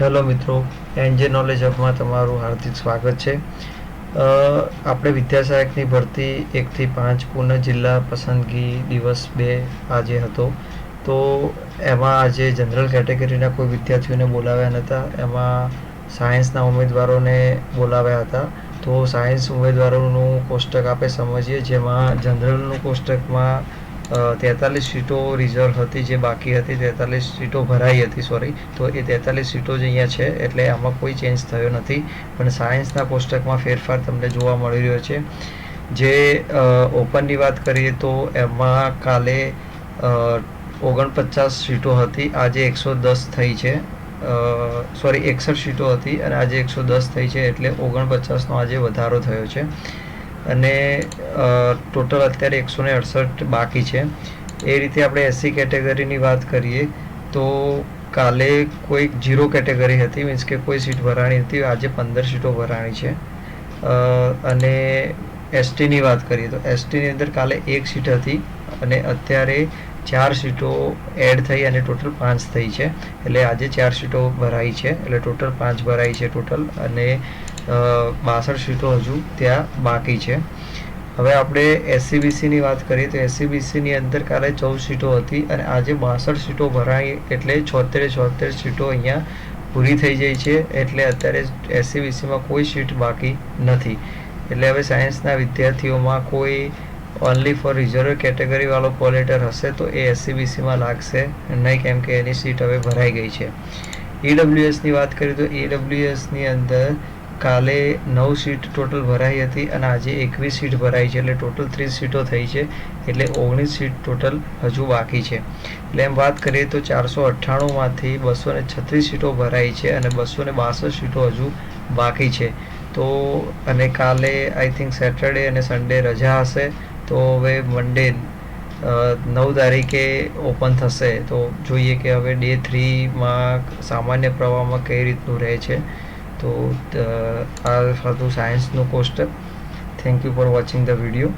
Hello મિત્રો, NJ knowledge હબમાં તમારું હાર્દિક સ્વાગત છે. આપણે વિદ્યાસહાયકની ભરતી 1 થી 5 પુણે જિલ્લા પસંદગી દિવસ 2 આજે હતો. તો એમાં આજે જનરલ કેટેગરીના કોઈ વિદ્યાર્થીઓને બોલાવ્યા નહોતા. એમાં સાયન્સના ઉમેદવારોને બોલાવ્યા હતા. તો સાયન્સ ઉમેદવારોનું કોષ્ટક આપણે સમજીએ, જેમાં જનરલનું કોષ્ટકમાં 43 સીટો રિઝર્વ હતી, જે બાકી હતી 43 સીટો ભરાઈ હતી તો એ 43 સીટો જ અહીંયા છે, એટલે આમાં કોઈ ચેન્જ થયો નથી. પણ સાયન્સના કોષ્ટકમાં ફેરફાર તમને જોવા મળી રહ્યો છે. જે ઓપનની વાત કરીએ તો એમાં કાલે 49 સીટો હતી, આજે 110 થઈ છે. 61 સીટો હતી અને આજે 110 થઈ છે, એટલે 49નો આજે વધારો થયો છે. અને ટોટલ અત્યારે 168 બાકી છે. એ રીતે આપણે એસસી કેટેગરીની વાત કરીએ તો કાલે કોઈ 0 કેટેગરી હતી, મીન્સ કે કોઈ સીટ ભરાણી હતી. આજે 15 સીટો ભરાણી છે. અને એસટીની વાત કરીએ તો એસટીની અંદર કાલે 1 સીટ હતી અને અત્યારે 4 સીટો એડ થઈ અને ટોટલ 5 થઈ છે. એટલે આજે 4 સીટો ભરાઈ છે, એટલે ટોટલ 5 ભરાઈ છે ટોટલ. અને 62 સીટો હજુ ત્યાં બાકી છે. હવે આપણે એસસીબીસીની વાત કરીએ તો એસસીબીસીની અંદર કાલે 14 સીટો હતી અને આજે 62 સીટો ભરાઈ, એટલે 76 સીટો અહીંયા પૂરી થઈ જાય છે. એટલે અત્યારે એસસીબીસીમાં કોઈ સીટ બાકી નથી. એટલે હવે સાયન્સના વિદ્યાર્થીઓમાં કોઈ ઓનલી ફોર રિઝર્વ કેટેગરીવાળો કોલ લેટર હશે તો એ એસસીબીસીમાં લાગશે નહીં, કેમ કે એની સીટ હવે ભરાઈ ગઈ છે. ઈડબ્લ્યુએસની વાત કરીએ તો ઈડબ્લ્યુએસની અંદર કાલે 9 સીટ ટોટલ ભરાઈ હતી અને આજે 21 સીટ ભરાઈ છે, એટલે ટોટલ 30 સીટો થઈ છે. એટલે 19 સીટ ટોટલ હજુ બાકી છે. એટલે એમ વાત કરીએ તો 498માંથી 236 સીટો ભરાઈ છે અને 262 સીટો હજુ બાકી છે. તો અને કાલે આઈ થિંક સેટરડે અને સન્ડે રજા હશે, તો હવે મંડે 9 તારીખે ઓપન થશે. તો જોઈએ કે હવે ડે 3માં સામાન્ય પ્રવાહમાં કઈ રીતનું રહે છે. તો આ હતું સાયન્સનું કોષ્ટક. Thank you for watching the video.